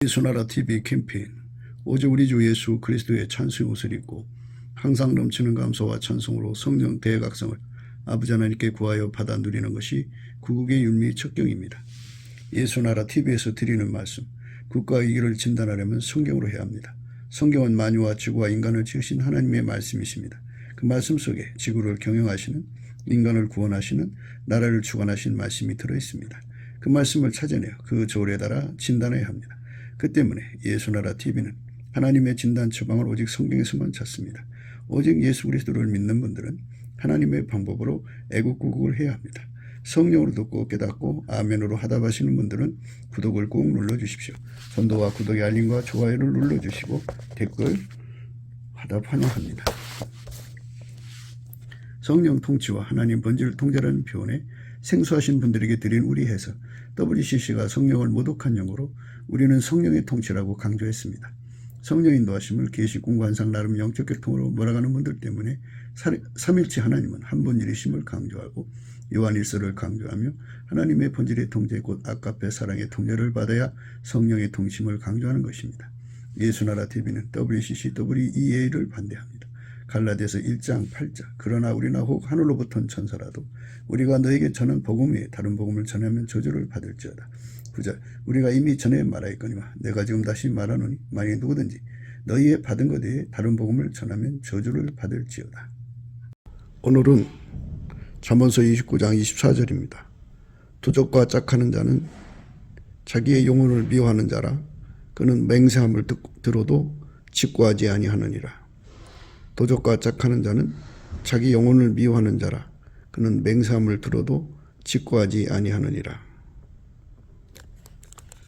예수나라 TV 캠페인 오직 우리 주 예수 그리스도의 찬송의 옷을 입고 항상 넘치는 감사와 찬송으로 성령 대각성을 아버지 하나님께 구하여 받아 누리는 것이 구국의 윤리 척경입니다. 예수나라 TV에서 드리는 말씀, 국가의 위기를 진단하려면 성경으로 해야 합니다. 성경은 만유와 지구와 인간을 지으신 하나님의 말씀이십니다. 그 말씀 속에 지구를 경영하시는, 인간을 구원하시는, 나라를 주관하신 말씀이 들어있습니다. 그 말씀을 찾아내어 그 조례에 따라 진단해야 합니다. 그 때문에 예수나라 TV는 하나님의 진단 처방을 오직 성경에서만 찾습니다. 오직 예수 그리스도를 믿는 분들은 하나님의 방법으로 애국구국을 해야 합니다. 성령으로 듣고 깨닫고 아멘으로 하답하시는 분들은 구독을 꼭 눌러주십시오. 전도와 구독의 알림과 좋아요를 눌러주시고 댓글 하답 환영합니다. 성령 통치와 하나님 본질 통제라는 표현에 생소하신 분들에게 드린 우리 해석, WCC가 성령을 모독한 용어로 우리는 성령의 통치라고 강조했습니다. 성령 인도하심을 계시꾼 관상 나름 영적 교통으로 몰아가는 분들 때문에 삼일체 하나님은 한 분일이심을 강조하고 요한일서를 강조하며 하나님의 본질의 통제 곧 아까페 사랑의 통제를 받아야 성령의 통심을 강조하는 것입니다. 예수나라 TV는 WCC, WEA를 반대합니다. 갈라디아서 1장 8절 그러나 우리나 혹 하늘로부터 온 천사라도 우리가 너에게 전한 복음 외에 다른 복음을 전하면 저주를 받을지어다. 9절 우리가 이미 전에 말하였거니와 내가 지금 다시 말하노니 만일 누구든지 너희의 받은 것 외에 다른 복음을 전하면 저주를 받을지어다. 오늘은 잠언서 29장 24절입니다. 도적과 짝하는 자는 자기의 영혼을 미워하는 자라 그는 맹세함을 들어도 직구하지 아니하느니라. 도적과 짝하는 자는 자기 영혼을 미워하는 자라 그는 맹세함을 들어도 직구하지 아니하느니라.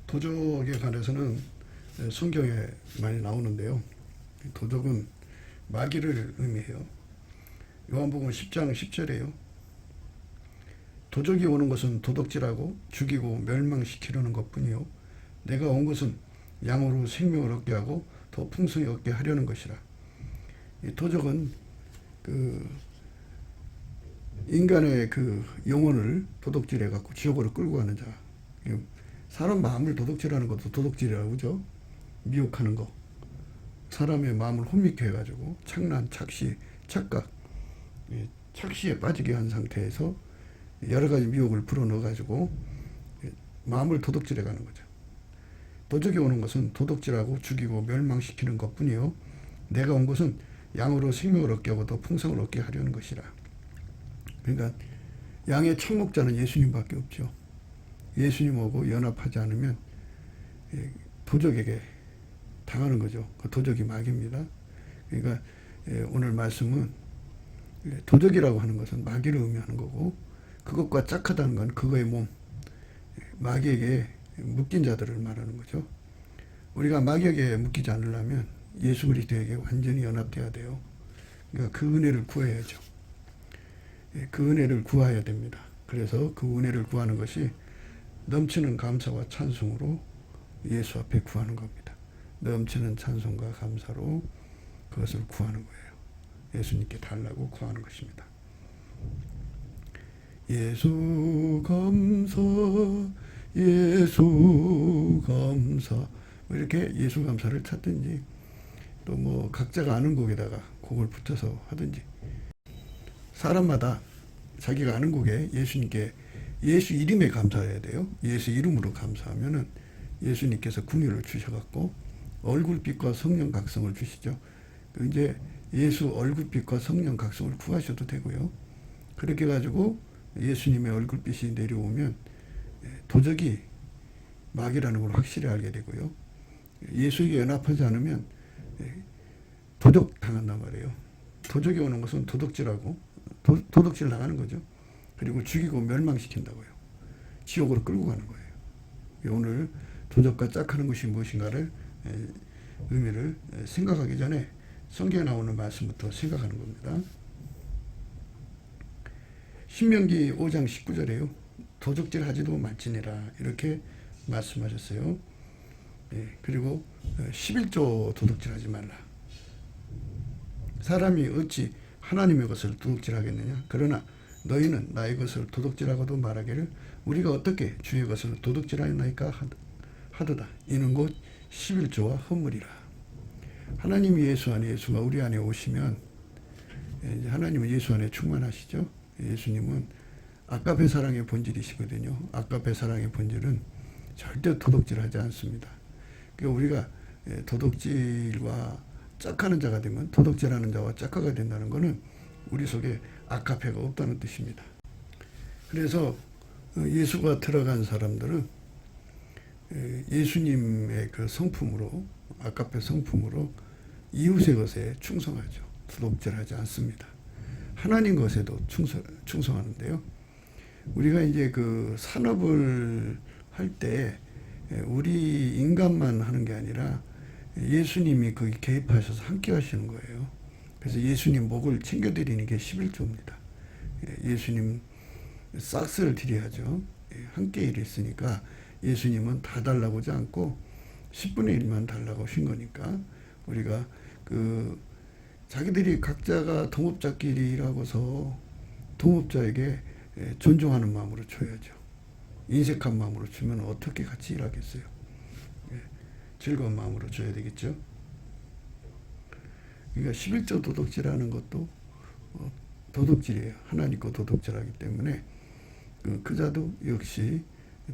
도적에 관해서는 성경에 많이 나오는데요. 도적은 마귀를 의미해요. 요한복음 10장 10절에요. 도적이 오는 것은 도둑질하고 죽이고 멸망시키려는 것뿐이요 내가 온 것은 양으로 생명을 얻게 하고 더 풍성히 얻게 하려는 것이라. 이 도적은 인간의 영혼을 도둑질해 갖고 지옥으로 끌고 가는 자. 사람 마음을 도둑질하는 것도 도둑질이라고 그러죠. 미혹하는 거. 사람의 마음을 혼미케 해가지고 착란, 착시, 착각, 착시에 빠지게 한 상태에서 여러 가지 미혹을 불어넣어가지고 마음을 도둑질해 가는 거죠. 도적이 오는 것은 도둑질하고 죽이고 멸망시키는 것뿐이요 내가 온 것은 양으로 생명을 얻게 하고 더 풍성을 얻게 하려는 것이라. 그러니까 양의 첫 목자는 예수님밖에 없죠. 예수님하고 연합하지 않으면 도적에게 당하는 거죠. 그 도적이 마귀입니다. 그러니까 오늘 말씀은 도적이라고 하는 것은 마귀를 의미하는 거고 그것과 짝하다는 건 그거의 몸, 마귀에게 묶인 자들을 말하는 거죠. 우리가 마귀에게 묶이지 않으려면 예수 그리스도에게 완전히 연합돼야 돼요. 그러니까 그 은혜를 구해야죠. 그 은혜를 구해야 됩니다. 그래서 그 은혜를 구하는 것이 넘치는 감사와 찬송으로 예수 앞에 구하는 겁니다. 넘치는 찬송과 감사로 그것을 구하는 거예요. 예수님께 달라고 구하는 것입니다. 예수 감사, 예수 감사. 이렇게 예수 감사를 찾든지 또 뭐 각자가 아는 곡에다가 곡을 붙여서 하든지 사람마다 자기가 아는 곡에 예수님께 예수 이름에 감사해야 돼요. 예수 이름으로 감사하면은 예수님께서 긍휼을 주셔갖고 얼굴빛과 성령 각성을 주시죠. 이제 예수 얼굴빛과 성령 각성을 구하셔도 되고요. 그렇게 가지고 예수님의 얼굴빛이 내려오면 도적이 마귀라는 걸 확실히 알게 되고요. 예수에게 연합하지 않으면 도적 당한단 말이에요. 도적이 오는 것은 도둑질하고 도둑질 당하는 거죠. 그리고 죽이고 멸망시킨다고요. 지옥으로 끌고 가는 거예요. 오늘 도적과 짝하는 것이 무엇인가를 의미를 생각하기 전에 성경에 나오는 말씀부터 생각하는 겁니다. 신명기 5장 19절에요. 도적질 하지도 말지니라 이렇게 말씀하셨어요. 그리고 11조 도둑질 하지 말라. 사람이 어찌 하나님의 것을 도둑질하겠느냐. 그러나 너희는 나의 것을 도둑질하고도 말하기를 우리가 어떻게 주의 것을 도둑질하였나이까 하도다. 이는 곧 11조와 헌물이라. 하나님이 예수 안에, 예수가 우리 안에 오시면 이제 하나님은 예수 안에 충만하시죠. 예수님은 아까페 사랑의 본질이시거든요. 아까페 사랑의 본질은 절대 도둑질하지 않습니다. 그러니까 우리가 도둑질과 짝하는 자가 되면, 도둑질하는 자와 짝하가 된다는 것은 우리 속에 아까페가 없다는 뜻입니다. 그래서 예수가 들어간 사람들은 예수님의 그 성품으로, 아까페 성품으로 이웃의 것에 충성하죠. 도둑질하지 않습니다. 하나님 것에도 충성하는데요. 우리가 이제 그 산업을 할 때 우리 인간만 하는 게 아니라 예수님이 거기 개입하셔서 함께 하시는 거예요. 그래서 예수님 목을 챙겨드리는 게 11조입니다. 예수님 싹스를 드려야죠. 함께 일했으니까 예수님은 다 달라고 하지 않고 10분의 1만 달라고 하신 거니까 우리가 그 자기들이 각자가 동업자끼리 일하고서 동업자에게 존중하는 마음으로 줘야죠. 인색한 마음으로 주면 어떻게 같이 일하겠어요? 즐거운 마음으로 줘야 되겠죠. 그러니까 11조 도둑질하는 것도 도둑질이에요. 하나님과 도둑질하기 때문에 그 자도 역시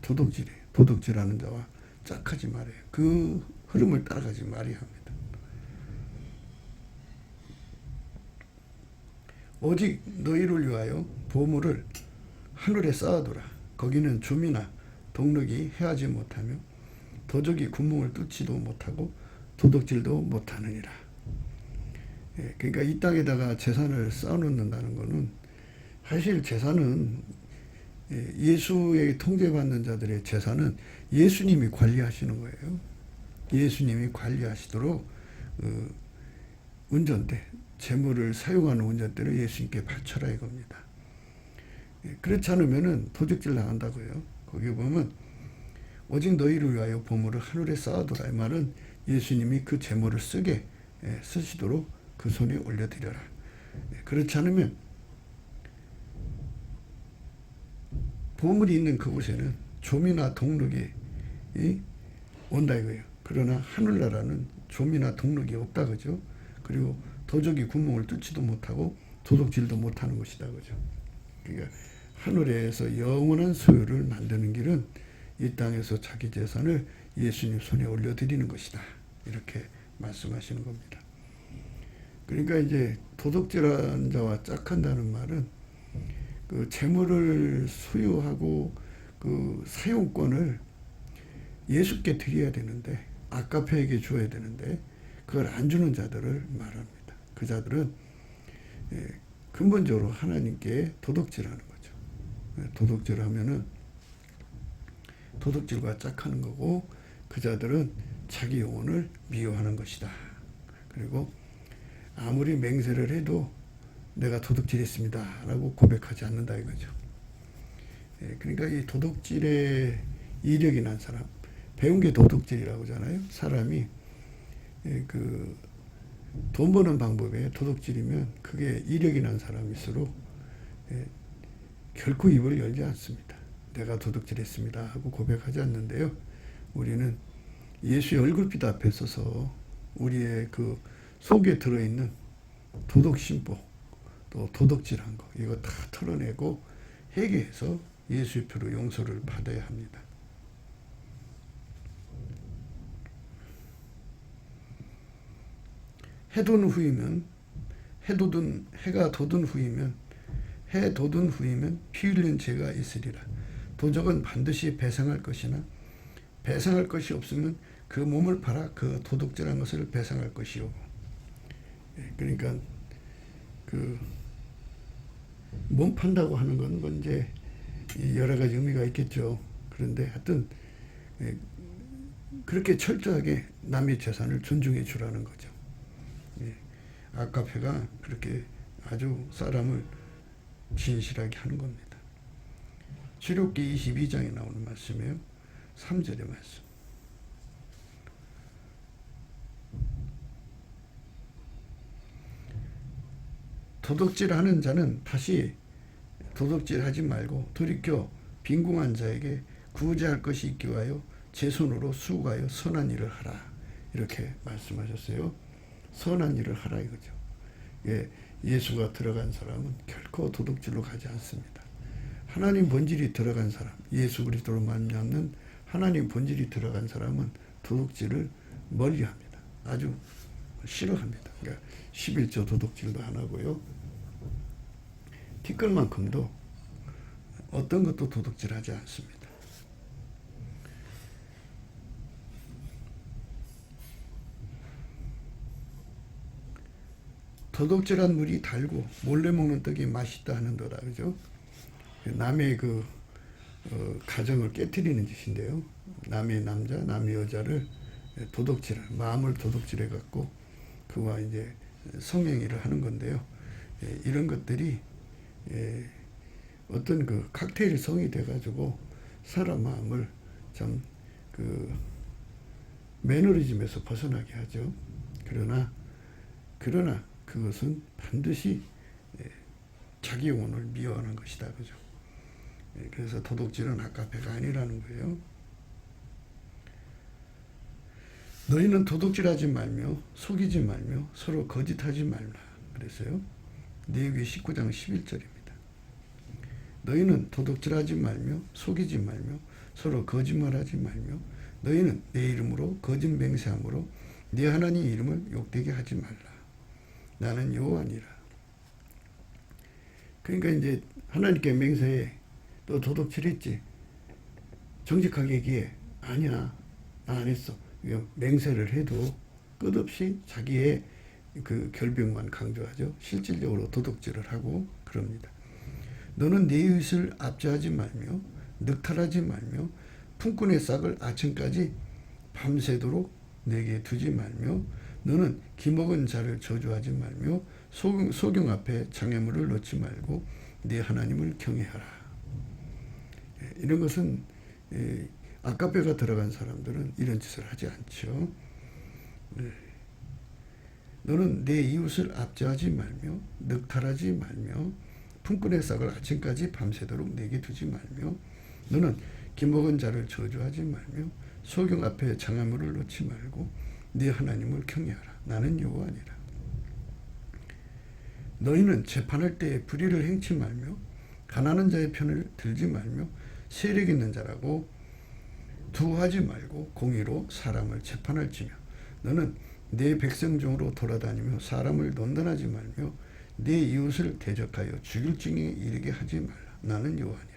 도둑질이에요. 도둑질하는 자와 짝하지 말아요. 그 흐름을 따라가지 말아야 합니다. 오직 너희를 위하여 보물을 하늘에 쌓아두라. 거기는 좀이나 동력이 해하지 못하며 도적이 구멍을 뚫지도 못하고 도둑질도 못하느니라. 그러니까 이 땅에다가 재산을 쌓아놓는다는 것은, 사실 재산은 예수의 통제받는 자들의 재산은 예수님이 관리하시는 거예요. 예수님이 관리하시도록 운전대, 재물을 사용하는 운전대를 예수님께 바쳐라 이겁니다. 그렇지 않으면 도둑질 나간다고요. 거기 보면 오직 너희를 위하여 보물을 하늘에 쌓아두라. 이 말은 예수님이 그 재물을 쓰시도록 그 손에 올려드려라. 그렇지 않으면 보물이 있는 그곳에는 좀이나 동력이 온다 이거예요. 그러나 하늘나라는 좀이나 동력이 없다 그죠. 그리고 도적이 구멍을 뚫지도 못하고 도둑질도 못하는 것이다 그죠. 그러니까 하늘에서 영원한 소유를 만드는 길은 이 땅에서 자기 재산을 예수님 손에 올려드리는 것이다. 이렇게 말씀하시는 겁니다. 그러니까 이제 도둑질하는 자와 짝한다는 말은 그 재물을 소유하고 그 사용권을 예수께 드려야 되는데, 아까페에게 줘야 되는데 그걸 안 주는 자들을 말합니다. 그 자들은 근본적으로 하나님께 도둑질하는 거죠. 도둑질을 하면은 도둑질과 짝하는 거고, 그 자들은 자기 영혼을 미워하는 것이다. 그리고 아무리 맹세를 해도 내가 도둑질했습니다 라고 고백하지 않는다 이거죠. 그러니까 이 도둑질에 이력이 난 사람, 배운 게 도둑질이라고 하잖아요. 사람이 그 돈 버는 방법에 도둑질이면 그게 이력이 난 사람일수록 결코 입을 열지 않습니다. 내가 도둑질했습니다 하고 고백하지 않는데요. 우리는 예수의 얼굴빛 앞에 서서 우리의 그 속에 들어있는 도덕심보, 또 도둑질한 거, 이거 다 털어내고 회개해서 예수의 피로 용서를 받아야 합니다. 해돋은 후이면, 해가 돋은 후이면, 해 돋은 후이면 피 흘린 죄가 있으리라. 도적은 반드시 배상할 것이나 배상할 것이 없으면 그 몸을 팔아 그 도둑질한 것을 배상할 것이요. 그러니까 그 몸 판다고 하는 건 이제 여러 가지 의미가 있겠죠. 그런데 하여튼 그렇게 철저하게 남의 재산을 존중해 주라는 거죠. 아까페가 그렇게 아주 사람을 진실하게 하는 겁니다. 출애굽기 22장에 나오는 말씀이에요. 3절의 말씀. 도둑질하는 자는 다시 도둑질하지 말고 돌이켜 빈궁한 자에게 구제할 것이 있기 위하여 제 손으로 수고하여 선한 일을 하라. 이렇게 말씀하셨어요. 선한 일을 하라 이거죠. 예, 예수가 들어간 사람은 결코 도둑질로 가지 않습니다. 하나님 본질이 들어간 사람, 예수 그리스도로 말미암는 하나님 본질이 들어간 사람은 도둑질을 멀리합니다. 아주 싫어합니다. 그러니까 11조 도둑질도 안 하고요. 티끌만큼도 어떤 것도 도둑질하지 않습니다. 도둑질한 물이 달고 몰래 먹는 떡이 맛있다 하는도다, 그죠? 남의 가정을 깨트리는 짓인데요. 남의 남자, 남의 여자를 마음을 도둑질해 갖고 그와 이제 성행위를 하는 건데요. 이런 것들이 어떤 칵테일 성이 돼가지고 사람 마음을 참 매너리즘에서 벗어나게 하죠. 그러나 그것은 반드시 자기 영혼을 미워하는 것이다, 그죠? 그래서 도둑질은 아까페가 아니라는 거예요. 너희는 도둑질하지 말며 속이지 말며 서로 거짓하지 말라 그랬어요. 레위기 19장 11절입니다. 너희는 도둑질하지 말며 속이지 말며 서로 거짓말하지 말며 너희는 내 이름으로 거짓 맹세함으로 네 하나님 이름을 욕되게 하지 말라. 나는 여호와니라. 그러니까 이제 하나님께 맹세해. 너 도둑질했지? 정직하게 얘기해. 아니야, 나 안 했어. 맹세를 해도 끝없이 자기의 결백만 강조하죠. 실질적으로 도둑질을 하고 그럽니다. 너는 내 이웃을 압제하지 말며 늑탈하지 말며 품꾼의 싹을 아침까지 밤새도록 내게 두지 말며 너는 기먹은 자를 저주하지 말며 소경 앞에 장애물을 놓지 말고 네 하나님을 경외하라. 이런 것은 아까페가 들어간 사람들은 이런 짓을 하지 않죠. 너는 내 이웃을 압제하지 말며 늑탈하지 말며 품꾼의 싹을 아침까지 밤새도록 내게 두지 말며 너는 기먹은 자를 저주하지 말며 소경 앞에 장애물을 놓지 말고 네 하나님을 경외하라. 나는 여호와니라. 너희는 재판할 때에 불의를 행치 말며 가난한 자의 편을 들지 말며 세력 있는 자라고 두하지 말고 공의로 사람을 재판할지며 너는 내 백성 중으로 돌아다니며 사람을 논단하지 말며 내 이웃을 대적하여 죽일 징에 이르게 하지 말라. 나는 여호와니라.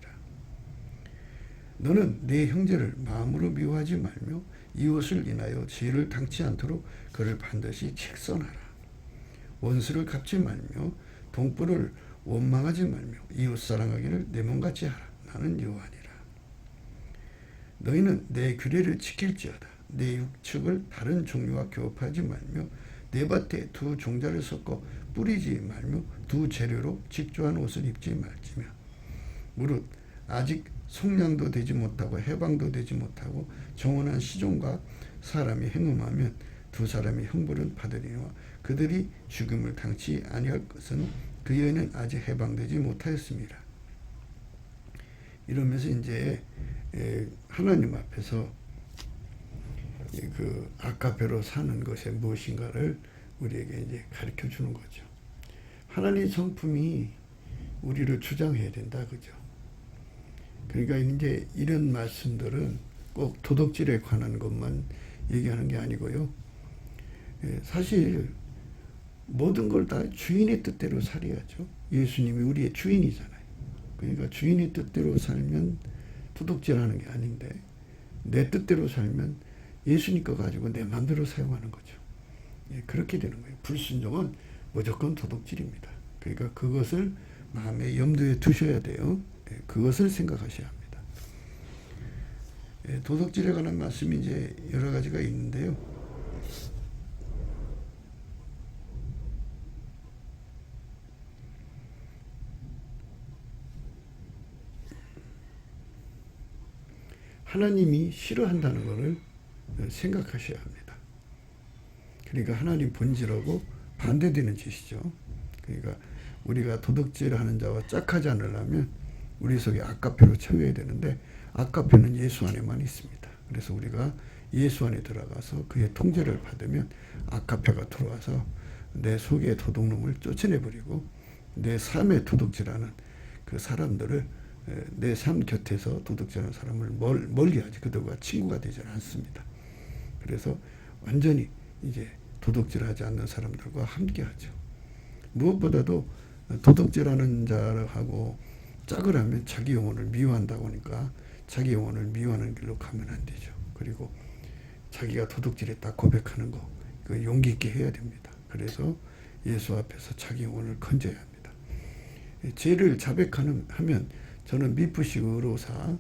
너는 내 형제를 마음으로 미워하지 말며 이웃을 인하여 죄를 당치 않도록 그를 반드시 책선하라. 원수를 갚지 말며 동포를 원망하지 말며 이웃 사랑하기를 내 몸같이 하라. 나는 여호와니라. 너희는 내 규례를 지킬지어다. 내 육축을 다른 종류와 교합하지 말며 내 밭에 두 종자를 섞어 뿌리지 말며 두 재료로 직조한 옷을 입지 말지며 무릇 아직 속량도 되지 못하고 해방도 되지 못하고 정원한 시종과 사람이 행음하면 두 사람의 형벌을 받으리와 그들이 죽음을 당치 아니할 것은 그 여인은 아직 해방되지 못하였습니다. 이러면서 이제 하나님 앞에서 아까페로 사는 것이 무엇인가를 우리에게 이제 가르쳐 주는 거죠. 하나님 성품이 우리를 주장해야 된다, 그죠? 그러니까 이제 이런 말씀들은 꼭 도덕질에 관한 것만 얘기하는 게 아니고요. 사실 모든 걸 다 주인의 뜻대로 살아야죠. 예수님이 우리의 주인이잖아요. 그러니까 주인의 뜻대로 살면 도둑질하는 게 아닌데 내 뜻대로 살면 예수님 거 가지고 내 마음대로 사용하는 거죠. 그렇게 되는 거예요. 불순종은 무조건 도둑질입니다. 그러니까 그것을 마음에 염두에 두셔야 돼요. 그것을 생각하셔야 합니다. 도덕질에 관한 말씀이 이제 여러 가지가 있는데요. 하나님이 싫어한다는 것을 생각하셔야 합니다. 그러니까 하나님 본질하고 반대되는 짓이죠. 그러니까 우리가 도둑질하는 자와 짝하지 않으려면 우리 속에 아까페로 채워야 되는데 아까페는 예수 안에만 있습니다. 그래서 우리가 예수 안에 들어가서 그의 통제를 받으면 아카페가 들어와서 내 속의 도둑놈을 쫓아내버리고 내 삶에 도둑질하는 그 사람들을 내 삶 곁에서 도둑질하는 사람을 멀리하지 그들과 친구가 되지 않습니다. 그래서 완전히 이제 도둑질하지 않는 사람들과 함께하죠. 무엇보다도 도둑질하는 자하고 짝을 하면 자기 영혼을 미워한다고 하니까 자기 영혼을 미워하는 길로 가면 안 되죠. 그리고 자기가 도둑질했다 고백하는 거 그 용기 있게 해야 됩니다. 그래서 예수 앞에서 자기 영혼을 건져야 합니다. 죄를 자백하면 저는 미쁘시고 의로사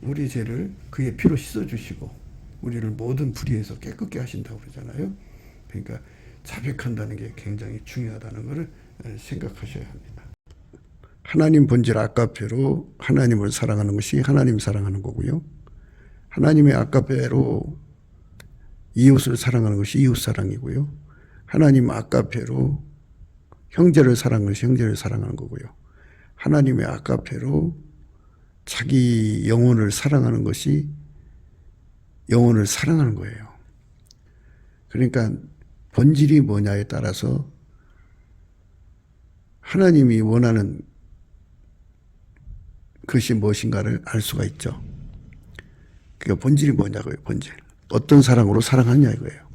우리 죄를 그의 피로 씻어주시고 우리를 모든 불의에서 깨끗게 하신다고 그러잖아요. 그러니까 자백한다는 게 굉장히 중요하다는 것을 생각하셔야 합니다. 하나님 본질 아카페로 하나님을 사랑하는 것이 하나님 사랑하는 거고요. 하나님의 아카페로 이웃을 사랑하는 것이 이웃 사랑이고요. 하나님 아카페로 형제를 사랑하는 것이 형제를 사랑하는 거고요. 하나님의 아카페로 자기 영혼을 사랑하는 것이 영혼을 사랑하는 거예요. 그러니까 본질이 뭐냐에 따라서 하나님이 원하는 것이 무엇인가를 알 수가 있죠. 그러니까 본질이 뭐냐고요. 본질. 어떤 사랑으로 사랑하냐 이거예요.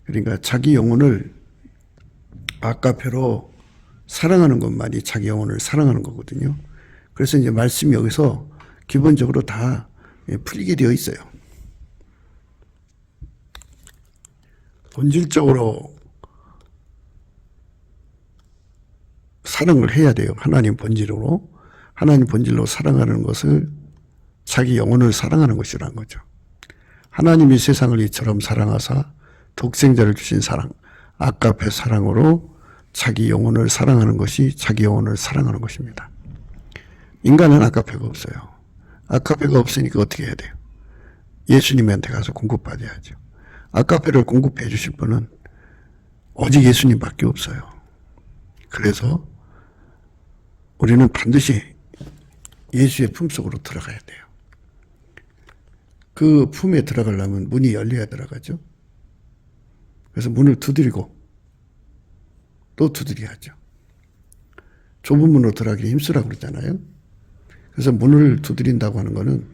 그러니까 자기 영혼을 아카페로 사랑하는 것만이 자기 영혼을 사랑하는 거거든요. 그래서 이제 말씀이 여기서 기본적으로 다 풀리게 되어 있어요. 본질적으로 사랑을 해야 돼요. 하나님 본질로. 하나님 본질로 사랑하는 것을 자기 영혼을 사랑하는 것이라는 거죠. 하나님이 세상을 이처럼 사랑하사 독생자를 주신 사랑, 아카페 사랑으로 자기 영혼을 사랑하는 것이 자기 영혼을 사랑하는 것입니다. 인간은 아카페가 없어요. 아카페가 없으니까 어떻게 해야 돼요? 예수님한테 가서 공급받아야죠. 아카페를 공급해 주실 분은 오직 예수님밖에 없어요. 그래서 우리는 반드시 예수의 품속으로 들어가야 돼요. 그 품에 들어가려면 문이 열려야 들어가죠. 그래서 문을 두드리고 또 두드려야죠. 좁은 문으로 들어가기 힘쓰라고 그러잖아요. 그래서 문을 두드린다고 하는 것은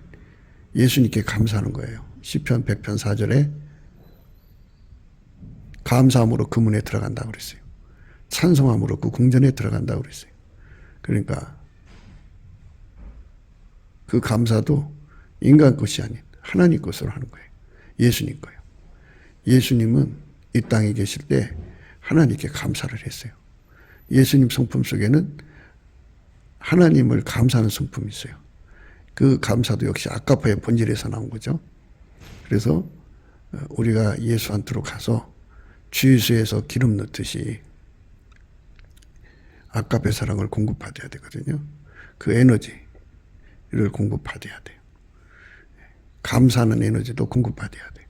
예수님께 감사하는 거예요. 시편 100편 4절에 감사함으로 그 문에 들어간다고 그랬어요. 찬송함으로 그 궁전에 들어간다고 그랬어요. 그러니까 그 감사도 인간 것이 아닌 하나님 것으로 하는 거예요. 예수님 거예요. 예수님은 이 땅에 계실 때 하나님께 감사를 했어요. 예수님 성품 속에는 하나님을 감사하는 성품이 있어요. 그 감사도 역시 아카페의 본질에서 나온 거죠. 그래서 우리가 예수한테로 가서 주유소에서 기름 넣듯이 아카페 사랑을 공급받아야 되거든요. 그 에너지를 공급받아야 돼요. 감사하는 에너지도 공급받아야 돼요.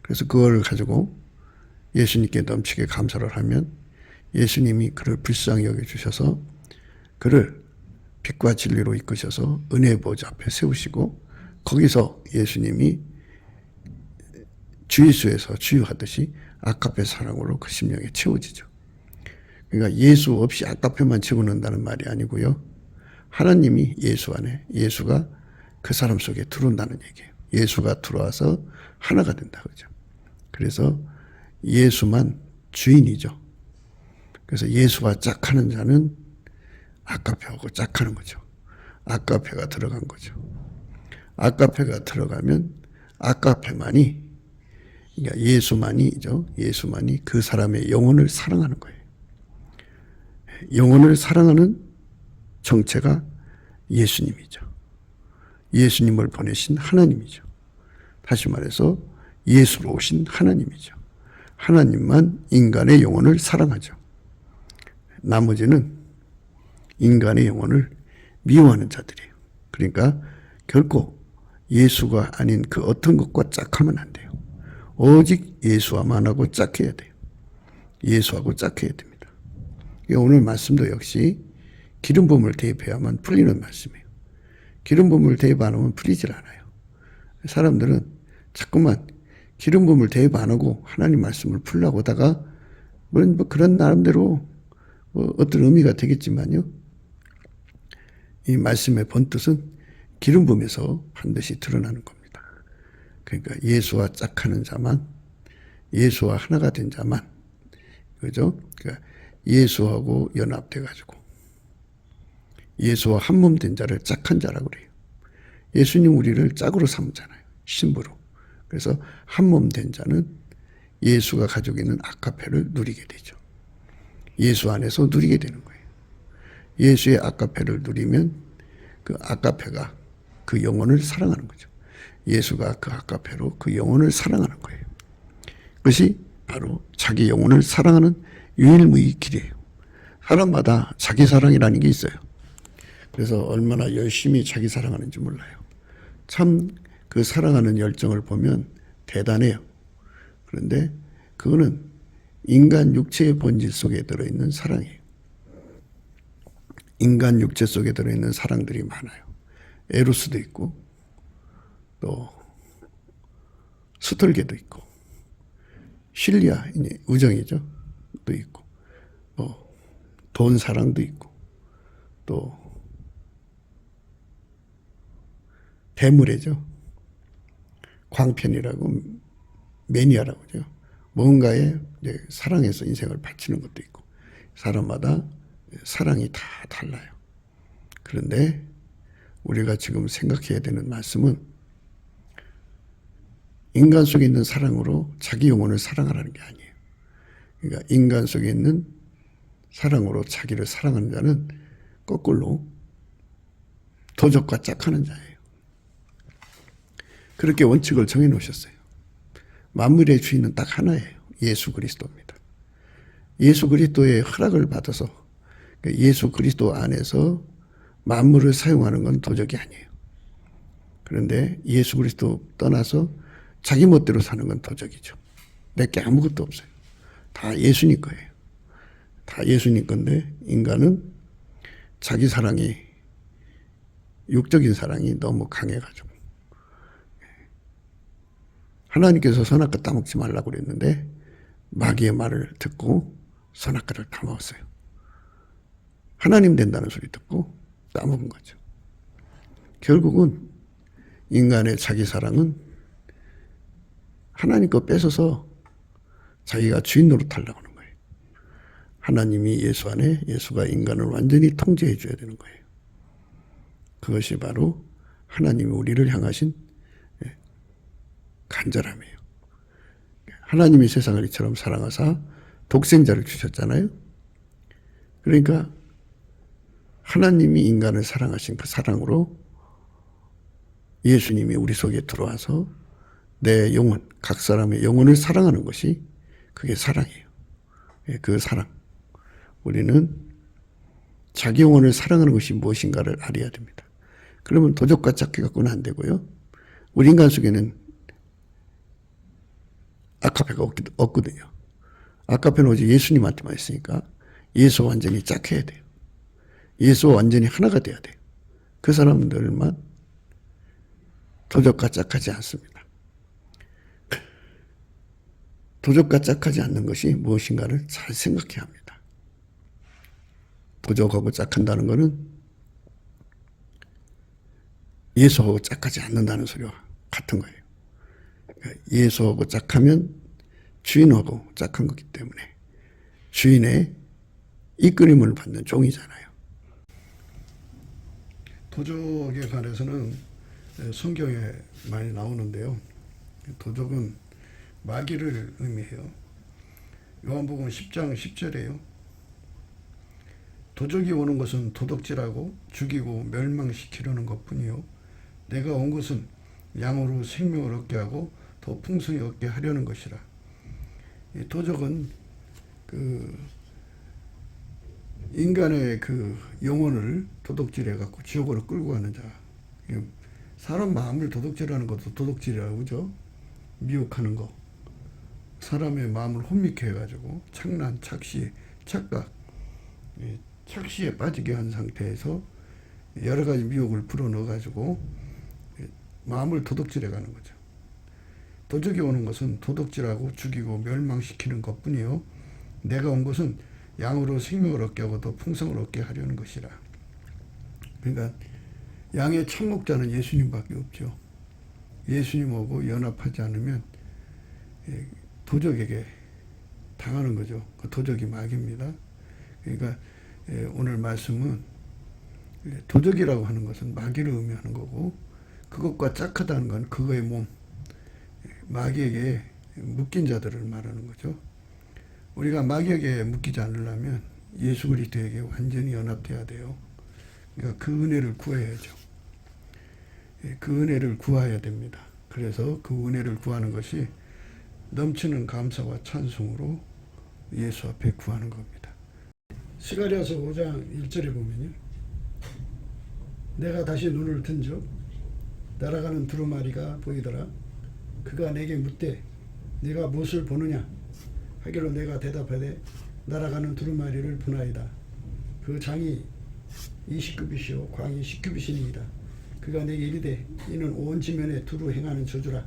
그래서 그걸 가지고 예수님께 넘치게 감사를 하면 예수님이 그를 불쌍히 여겨주셔서 그를 빛과 진리로 이끄셔서 은혜의 보좌 앞에 세우시고 거기서 예수님이 주유소에서 주유하듯이 아카페 사랑으로 그 심령에 채워지죠. 그러니까 예수 없이 아카페만 채워낸다는 말이 아니고요. 하나님이 예수 안에 예수가 그 사람 속에 들어온다는 얘기예요. 예수가 들어와서 하나가 된다 그죠. 그래서 예수만 주인이죠. 그래서 예수가 짝하는 자는 아카페하고 짝하는 거죠. 아카페가 들어간 거죠. 아카페가 들어가면 아카페만이 그러니까 예수만이죠. 예수만이 그 사람의 영혼을 사랑하는 거예요. 영혼을 사랑하는 정체가 예수님이죠. 예수님을 보내신 하나님이죠. 다시 말해서 예수로 오신 하나님이죠. 하나님만 인간의 영혼을 사랑하죠. 나머지는 인간의 영혼을 미워하는 자들이에요. 그러니까 결코 예수가 아닌 그 어떤 것과 짝하면 안 돼요. 오직 예수와만 하고 짝해야 돼요. 예수하고 짝해야 됩니다. 오늘 말씀도 역시 기름 부음을 대입해야만 풀리는 말씀이에요. 기름 부음을 대입 안 하면 풀리질 않아요. 사람들은 자꾸만 기름 부음을 대입 안 하고 하나님 말씀을 풀려고 하다가 뭐 그런 나름대로 뭐 어떤 의미가 되겠지만요. 이 말씀의 본뜻은 기름 부음에서 반드시 드러나는 겁니다. 그러니까 예수와 짝하는 자만, 예수와 하나가 된 자만, 그죠? 그러니까 예수하고 연합돼 가지고 예수와 한 몸 된 자를 짝한 자라고 그래요. 예수님 우리를 짝으로 삼잖아요. 신부로. 그래서 한 몸 된 자는 예수가 가지고 있는 아카페를 누리게 되죠. 예수 안에서 누리게 되는 거예요. 예수의 아카페를 누리면 그 아카페가 그 영혼을 사랑하는 거죠. 예수가 그 아카페로 그 영혼을 사랑하는 거예요. 그것이 바로 자기 영혼을 사랑하는 유일무이 길이에요. 사람마다 자기 사랑이라는 게 있어요. 그래서 얼마나 열심히 자기 사랑하는지 몰라요. 참 그 사랑하는 열정을 보면 대단해요. 그런데 그거는 인간 육체의 본질 속에 들어있는 사랑이에요. 인간 육체 속에 들어있는 사랑들이 많아요. 에로스도 있고 또 스톨게도 있고 실리아 우정이죠. 또 있고 돈 사랑도 있고 또 대물애죠. 광편이라고 매니아라고 하죠. 뭔가에 사랑해서 인생을 바치는 것도 있고 사람마다 사랑이 다 달라요. 그런데 우리가 지금 생각해야 되는 말씀은 인간 속에 있는 사랑으로 자기 영혼을 사랑하라는 게 아니에요. 그러니까 인간 속에 있는 사랑으로 자기를 사랑하는 자는 거꾸로 도적과 짝하는 자예요. 그렇게 원칙을 정해놓으셨어요. 만물의 주인은 딱 하나예요. 예수 그리스도입니다. 예수 그리스도의 허락을 받아서 예수 그리스도 안에서 만물을 사용하는 건 도적이 아니에요. 그런데 예수 그리스도 떠나서 자기 멋대로 사는 건 도적이죠. 내게 아무것도 없어요. 다 예수님 거예요. 다 예수님 건데 인간은 자기 사랑이 육적인 사랑이 너무 강해가지고 하나님께서 선악과 따먹지 말라고 그랬는데 마귀의 말을 듣고 선악과를 따먹었어요. 하나님 된다는 소리 듣고 따먹은 거죠. 결국은 인간의 자기 사랑은 하나님 거 뺏어서 자기가 주인 노릇하려고 하는 거예요. 하나님이 예수 안에 예수가 인간을 완전히 통제해 줘야 되는 거예요. 그것이 바로 하나님이 우리를 향하신 간절함이에요. 하나님이 세상을 이처럼 사랑하사 독생자를 주셨잖아요. 그러니까 하나님이 인간을 사랑하신 그 사랑으로 예수님이 우리 속에 들어와서 내 영혼, 각 사람의 영혼을 사랑하는 것이 그게 사랑이에요. 그 사랑. 우리는 자기 영혼을 사랑하는 것이 무엇인가를 알아야 됩니다. 그러면 도적과 짝게 갖고는 안 되고요. 우리 인간 속에는 아카페가 없거든요. 아카페는 오직 예수님한테만 있으니까 예수와 완전히 짝해야 돼요. 예수와 완전히 하나가 돼야 돼요. 그 사람들만 도적과 짝하지 않습니다. 도적과 짝하지 않는 것이 무엇인가를 잘 생각해야 합니다. 도적하고 짝한다는 것은 예수하고 짝하지 않는다는 소리와 같은 거예요. 예수하고 짝하면 주인하고 짝한 거기 때문에 주인의 이끌림을 받는 종이잖아요. 도적에 관해서는 성경에 많이 나오는데요. 도적은 마귀를 의미해요. 요한복음 10장 10절에요. 도적이 오는 것은 도둑질하고 죽이고 멸망시키려는 것뿐이요 내가 온 것은 양으로 생명을 얻게 하고 더 풍성히 얻게 하려는 것이라. 이 도적은 그 인간의 그 영혼을 도둑질해 갖고 지옥으로 끌고 가는 자. 사람 마음을 도둑질하는 것도 도둑질이라고 그죠? 미혹하는 거. 사람의 마음을 혼미케 해가지고 착란, 착시, 착각, 착시에 빠지게 한 상태에서 여러 가지 미혹을 불어넣어가지고 마음을 도둑질해 가는 거죠. 도적이 오는 것은 도둑질하고 죽이고 멸망시키는 것뿐이요 내가 온 것은 양으로 생명을 얻게 하고 더 풍성을 얻게 하려는 것이라. 그러니까 양의 참목자는 예수님밖에 없죠. 예수님하고 연합하지 않으면 도적에게 당하는 거죠. 그 도적이 마귀입니다. 그러니까 오늘 말씀은 도적이라고 하는 것은 마귀를 의미하는 거고 그것과 짝하다는 건 그거의 몸, 마귀에게 묶인 자들을 말하는 거죠. 우리가 마귀에게 묶이지 않으려면 예수 그리스도에게 완전히 연합돼야 돼요. 그러니까 그 은혜를 구해야죠. 그 은혜를 구해야 됩니다. 그래서 그 은혜를 구하는 것이 넘치는 감사와 찬송으로 예수 앞에 구하는 겁니다. 스가랴서 5장 1절에 보면요. 내가 다시 눈을 든즉 날아가는 두루마리가 보이더라. 그가 내게 묻되 네가 무엇을 보느냐 하기로 내가 대답하되 날아가는 두루마리를 보나이다. 그 장이 20규빗이요 광이 10규빗이니이다. 그가 내게 이르되 이는 온 지면에 두루 행하는 저주라.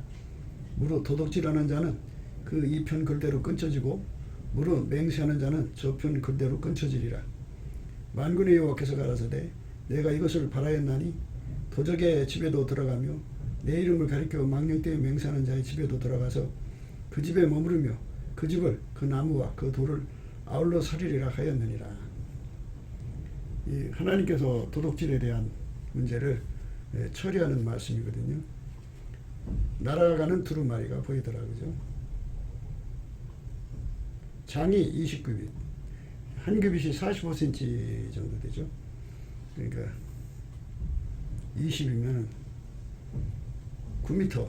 무릇 도둑질하는 자는 그 이편 글대로 끊쳐지고 무릇 맹세하는 자는 저편 글대로 끊쳐지리라. 만군의 여호와께서 가라사대 내가 이것을 바라였나니 도적의 집에도 들어가며 내 이름을 가리켜 망령되이 맹세하는 자의 집에도 들어가서 그 집에 머무르며 그 집을 그 나무와 그 돌을 아울러 살리리라 하였느니라. 이 하나님께서 도둑질에 대한 문제를 처리하는 말씀이거든요. 날아가는 두루마리가 보이더라. 그죠? 장이 20규빗, 한 규빗이 45cm 정도 되죠. 그러니까 20이면 9m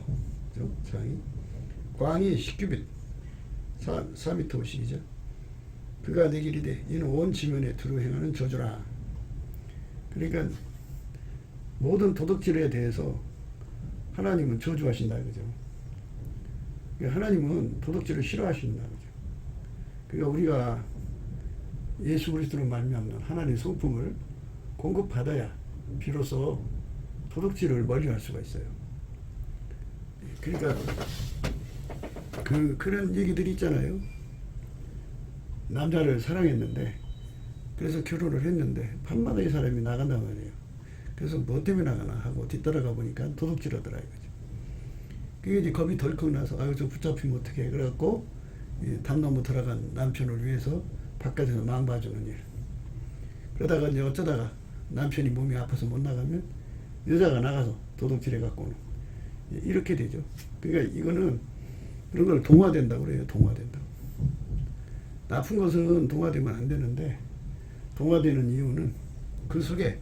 장이, 광이 10규빗 4m 50이죠. 그가 내게 이르되 이는 온 지면에 두루 행하는 저주라. 그러니까 모든 도둑질에 대해서 하나님은 저주하신다 그죠. 하나님은 도둑질을 싫어하신다 그죠. 그러니까 우리가 예수 그리스도로 말미암는 하나님의 성품을 공급받아야 비로소 도둑질을 멀리할 수가 있어요. 그러니까 그런 얘기들이 있잖아요. 남자를 사랑했는데 그래서 결혼을 했는데 밤마다 이 사람이 나간단 말이에요. 그래서 뭐 때문에 나가나 하고 뒤따라가 보니까 도둑질하더라 이거죠. 그게 이제 겁이 덜컥 나서 아유 저 붙잡히면 어떡해 그래갖고 담나무 들어간 남편을 위해서 바깥에서 망봐주는 일. 그러다가 이제 어쩌다가 남편이 몸이 아파서 못 나가면 여자가 나가서 도둑질해갖고는 이렇게 되죠. 그러니까 이거는 그런 걸 동화된다고 그래요. 동화된다고. 나쁜 것은 동화되면 안 되는데 동화되는 이유는 그 속에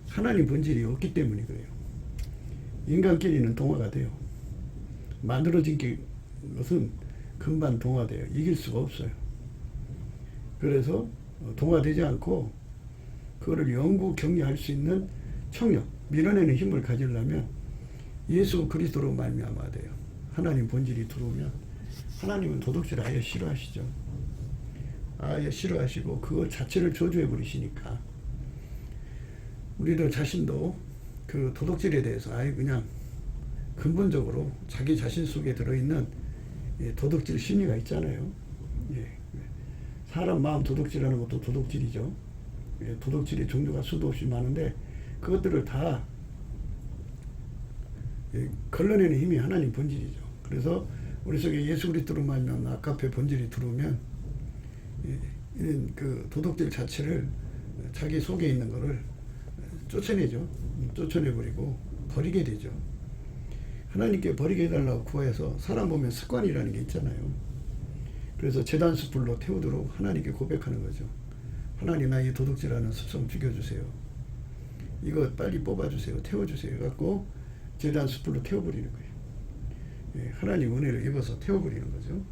하나님 본질이 없기 때문이 그래요. 인간끼리는 동화가 돼요. 만들어진 것은 금방 동화돼요. 이길 수가 없어요. 그래서 동화되지 않고 그거를 영구 격리할 수 있는 청력, 밀어내는 힘을 가지려면 예수 그리스도로 말미암아야 돼요. 하나님 본질이 들어오면 하나님은 도둑질을 아예 싫어하시죠. 아예 싫어하시고 그거 자체를 저주해 버리시니까 우리들 자신도 그 도둑질에 대해서 아예 그냥 근본적으로 자기 자신 속에 들어있는 도둑질 심리가 있잖아요. 사람 마음 도둑질하는 것도 도둑질이죠. 도둑질의 종류가 수도 없이 많은데 그것들을 다 걸러내는 힘이 하나님 본질이죠. 그래서 우리 속에 예수 그리스도로 말미암아 아까페 본질이 들어오면 이런 그 도둑질 자체를 자기 속에 있는 거를 쫓아내죠. 쫓아내버리고 버리게 되죠. 하나님께 버리게 해달라고 구해서 사람 보면 습관이라는 게 있잖아요. 그래서 제단 숯불로 태우도록 하나님께 고백하는 거죠. 하나님 나의 도둑질하는 습성 죽여주세요. 이거 빨리 뽑아주세요. 태워주세요. 갖고 제단 숯불로 태워버리는 거예요. 하나님 은혜를 입어서 태워버리는 거죠.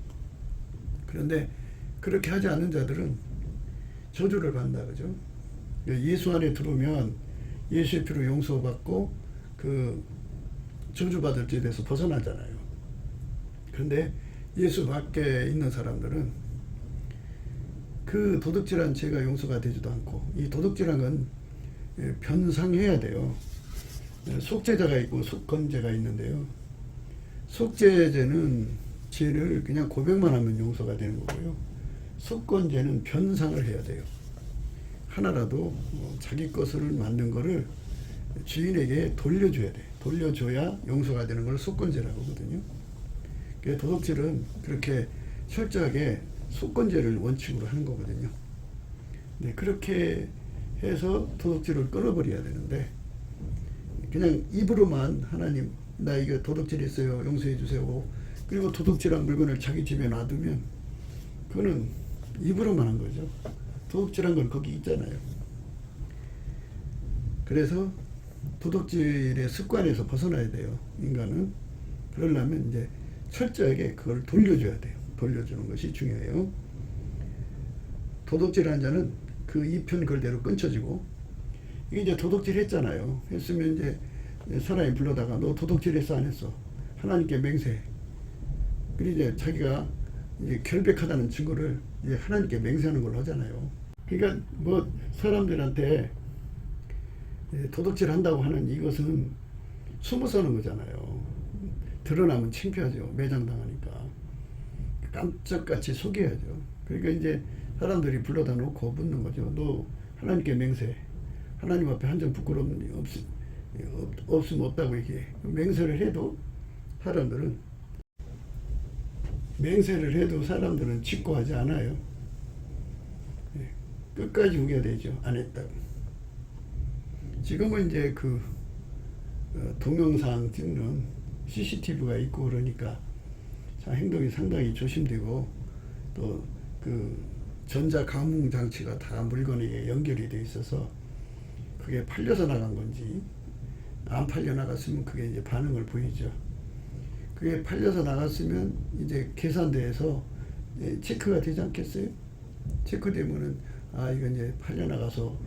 그런데 그렇게 하지 않는 자들은 저주를 받는다 그죠. 예수 안에 들어오면 예수의 피로 용서받고 그 저주받을 죄에서 벗어나잖아요. 그런데 예수 밖에 있는 사람들은 그 도둑질한 죄가 용서가 되지도 않고 이 도둑질한 건 변상해야 돼요. 속죄자가 있고 속건죄가 있는데요. 속죄죄는 죄를 그냥 고백만 하면 용서가 되는 거고요. 속건죄는 변상을 해야 돼요. 하나라도 자기 것을 만든 거를 주인에게 돌려줘야 돼. 돌려줘야 용서가 되는 걸 속건죄라고 하거든요. 도덕질은 그렇게 철저하게 속건죄를 원칙으로 하는 거거든요. 네, 그렇게 해서 도덕질을 끊어버려야 되는데 그냥 입으로만 하나님 나 이거 도덕질했어요 용서해 주세요 그리고 도덕질한 물건을 자기 집에 놔두면 그거는 입으로만 한 거죠. 도덕질한 건 거기 있잖아요. 그래서 도덕질의 습관에서 벗어나야 돼요. 인간은. 그러려면 이제 철저하게 그걸 돌려줘야 돼요. 돌려주는 것이 중요해요. 도덕질한 자는 그 이편 글대로 끊쳐지고 이게 이제 도덕질 했잖아요. 했으면 이제 사람이 불러다가 너 도덕질 했어 안 했어? 하나님께 맹세해. 그리고 이제 자기가 이제 결백하다는 증거를 이제 하나님께 맹세하는 걸 하잖아요. 그러니까 뭐 사람들한테 도덕질 한다고 하는 이것은 숨어 서는 거잖아요. 드러나면 창피하죠. 매장당하니까. 깜짝같이 속여야죠. 그러니까 이제 사람들이 불러다 놓고 묻는 거죠. 너 하나님께 맹세해. 하나님 앞에 한 점 부끄러움이 없으면 없다고 얘기해. 맹세를 해도 사람들은 직고하지 않아요. 끝까지 우겨야 되죠. 안 했다고. 지금은 이제 그 동영상 찍는 CCTV가 있고 그러니까 행동이 상당히 조심되고 또 그 전자 감응 장치가 다 물건에 연결이 돼 있어서 그게 팔려서 나간 건지 안 팔려 나갔으면 그게 이제 반응을 보이죠. 그게 팔려서 나갔으면 이제 계산대에서 체크가 되지 않겠어요? 체크되면은 아 이건 이제 팔려 나가서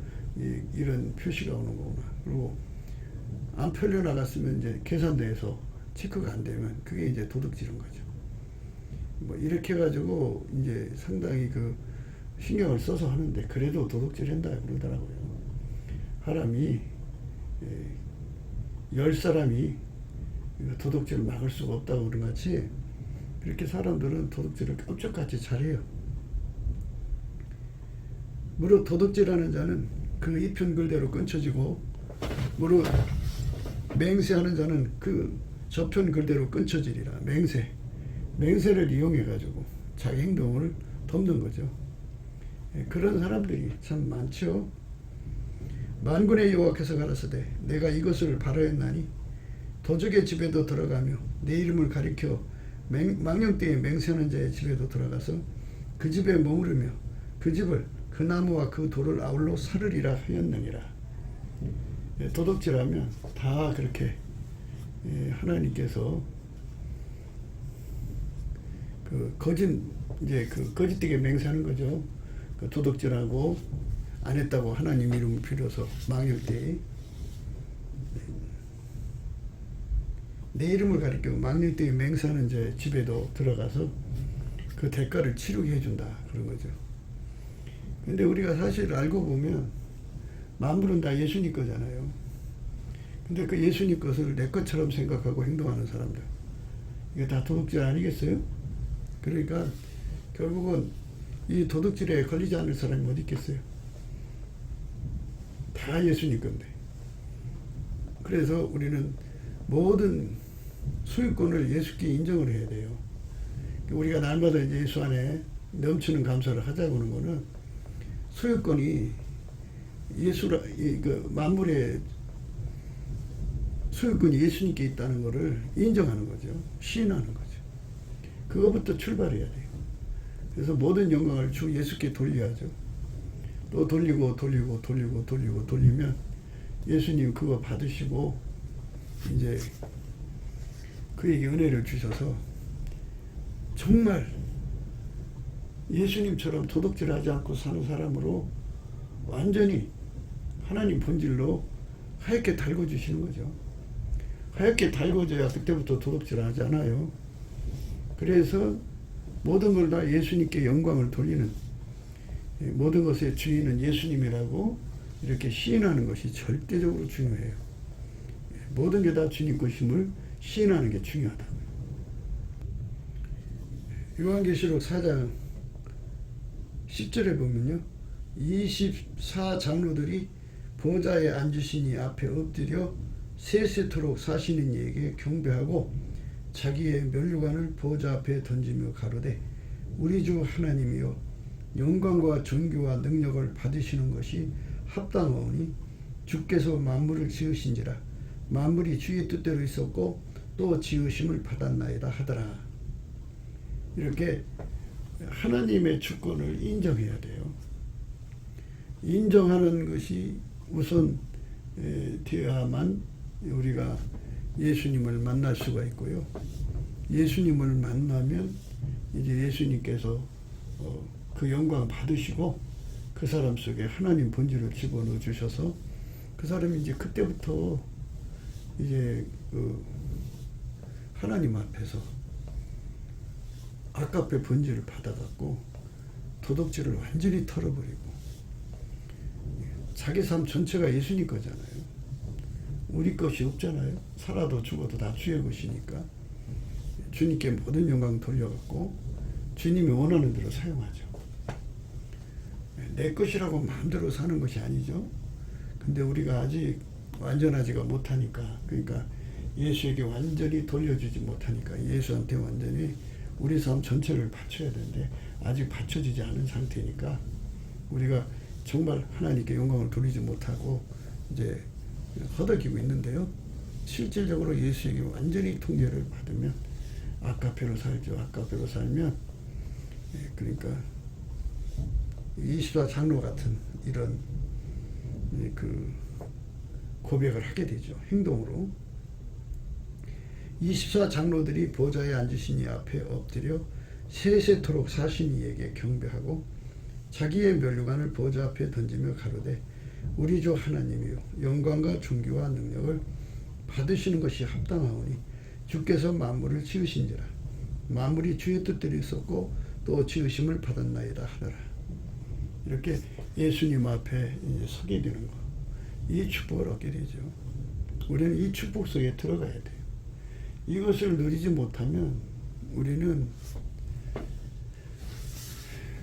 이런 표시가 오는 거구나. 그리고 안 팔려 나갔으면 이제 계산대에서 체크가 안 되면 그게 이제 도둑질인 거죠. 뭐 이렇게 해가지고 이제 상당히 그 신경을 써서 하는데 그래도 도둑질 한다 그러더라고요. 사람이 10사람이 도둑질을 막을 수가 없다고 그런 같이 그렇게 사람들은 도둑질을 깜짝같이 잘해요. 무릇 도둑질하는 자는 그 이편 글대로 끊쳐지고 무릇 맹세하는 자는 그 저편 글대로 끊쳐지리라. 맹세를 이용해 가지고 자기 행동을 덮는 거죠. 그런 사람들이 참 많죠. 만군의 여호와께서 가라사대 내가 이것을 바라였나니 도적의 집에도 들어가며 내 이름을 가리켜 망령되이 맹세하는 자의 집에도 들어가서 그 집에 머무르며 그 집을 그 나무와 그 돌을 아울러 사르리라 하였느니라. 도둑질하면 다 그렇게 하나님께서 그 거짓되게 맹세하는 거죠. 그 도둑질하고 안 했다고 하나님 이름을 빌어서 망령되이 내 이름을 가리켜 망령되이 맹세하는 자의 집에도 들어가서 그 대가를 치르게 해준다 그런 거죠. 근데 우리가 사실 알고 보면 만물은 다 예수님 거잖아요. 근데 그 예수님 것을 내 것처럼 생각하고 행동하는 사람들 이게 다 도둑질 아니겠어요? 그러니까 결국은 이 도둑질에 걸리지 않을 사람이 어디 있겠어요? 다 예수님 건데. 그래서 우리는 모든 소유권을 예수께 인정을 해야 돼요. 우리가 날마다 이제 예수 안에 넘치는 감사를 하자고 하는 거는 소유권이 그 만물의 소유권이 예수님께 있다는 것을 인정하는 거죠. 시인하는 거죠. 그거부터 출발해야 돼요. 그래서 모든 영광을 주 예수께 돌려야죠. 또 돌리면 예수님 그거 받으시고 이제 그에게 은혜를 주셔서 정말 예수님처럼 도둑질하지 않고 사는 사람으로 완전히 하나님 본질로 하얗게 달궈주시는 거죠. 하얗게 달궈져야 그때부터 도둑질 하지 않아요. 그래서 모든 걸 다 예수님께 영광을 돌리는 모든 것의 주인은 예수님이라고 이렇게 시인하는 것이 절대적으로 중요해요. 모든 게 다 주님 것임을 시인하는 게 중요하다. 요한계시록 4장 10절에 보면요, 24 장로들이 보좌에 앉으신 이 앞에 엎드려 세세토록 사시는 이에게 경배하고 자기의 면류관을 보좌 앞에 던지며 가로되 우리 주 하나님이여 영광과 존귀와 능력을 받으시는 것이 합당하오니 주께서 만물을 지으신지라 만물이 주의 뜻대로 있었고 또 지으심을 받았나이다 하더라. 이렇게 하나님의 주권을 인정해야 돼요. 인정하는 것이 우선 되어야만 우리가 예수님을 만날 수가 있고요. 예수님을 만나면 이제 예수님께서 그 영광 받으시고 그 사람 속에 하나님 본질을 집어넣어 주셔서 그 사람이 이제 그때부터 이제 그 하나님 앞에서 아까페 본질을 받아갖고 도덕질을 완전히 털어버리고 자기 삶 전체가 예수님 거잖아요. 우리 것이 없잖아요. 살아도 죽어도 다 주의 것이니까 주님께 모든 영광 돌려갖고 주님이 원하는 대로 사용하죠. 내 것이라고 마음대로 사는 것이 아니죠. 근데 우리가 아직 완전하지가 못하니까, 그러니까 예수에게 완전히 돌려주지 못하니까 예수한테 완전히 우리 삶 전체를 바쳐야 되는데 아직 바쳐지지 않은 상태니까 우리가 정말 하나님께 영광을 돌리지 못하고 이제 허덕이고 있는데요. 실질적으로 예수에게 완전히 통제를 받으면 아까페로 살죠. 아까페로 살면 그러니까 24 장로 같은 이런 그 고백을 하게 되죠. 행동으로. 24 장로들이 보좌에 앉으신 이 앞에 엎드려 세세토록 사신 이에게 경배하고 자기의 면류관을 보좌 앞에 던지며 가로되 우리 주 하나님이여 영광과 존귀와 능력을 받으시는 것이 합당하오니 주께서 만물을 지으신지라 만물이 주의 뜻대로 있었고 또 지으심을 받았나이다 하더라. 이렇게 예수님 앞에 이제 서게 되는 거, 이 축복을 얻게 되죠. 우리는 이 축복 속에 들어가야 돼요. 이것을 누리지 못하면 우리는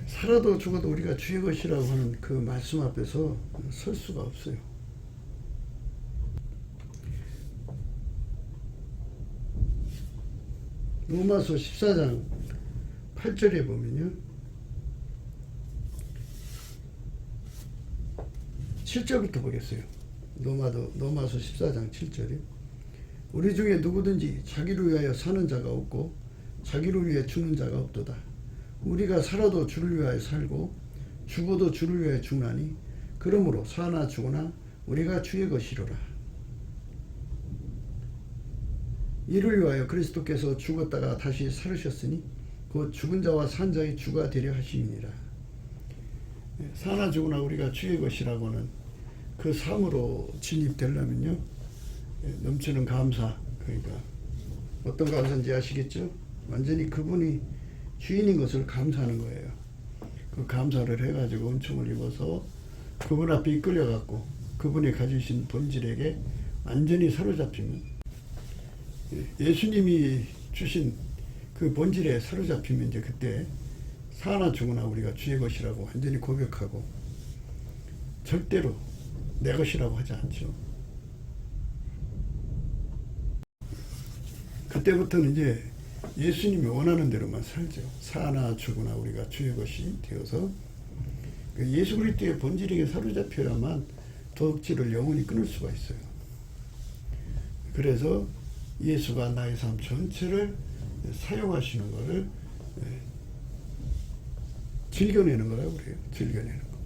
살아도 죽어도 우리가 주의 것이라고 하는 그 말씀 앞에서 설 수가 없어요. 로마서 14장 8절에 보면요, 7절부터 보겠어요. 로마서 14장 7절에 우리 중에 누구든지 자기를 위하여 사는 자가 없고 자기를 위해 죽는 자가 없도다. 우리가 살아도 주를 위하여 살고 죽어도 주를 위하여 죽나니 그러므로 사나 죽으나 우리가 주의 것이로라. 이를 위하여 그리스도께서 죽었다가 다시 살으셨으니 곧 죽은 자와 산 자의 주가 되려 하심이니라. 사나 죽으나 우리가 주의 것이라고는 그 삶으로 진입되려면요, 넘치는 감사, 그러니까 어떤 감사인지 아시겠죠? 완전히 그분이 주인인 것을 감사하는 거예요. 그 감사를 해가지고 은총을 입어서 그분 앞에 이끌려갖고 그분이 가지신 본질에게 완전히 사로잡히면, 예수님이 주신 그 본질에 사로잡히면 이제 그때 사나 죽으나 우리가 주의 것이라고 완전히 고백하고 절대로 내 것이라고 하지 않죠. 그때부터는 이제 예수님이 원하는 대로만 살죠. 사나 죽으나 우리가 주의 것이 되어서 예수 그리스도의 본질에게 사로잡혀야만 도덕질을 영원히 끊을 수가 있어요. 그래서 예수가 나의 삶 전체를 사용하시는 것을 즐겨내는 거라고 그래요. 즐겨내는 거.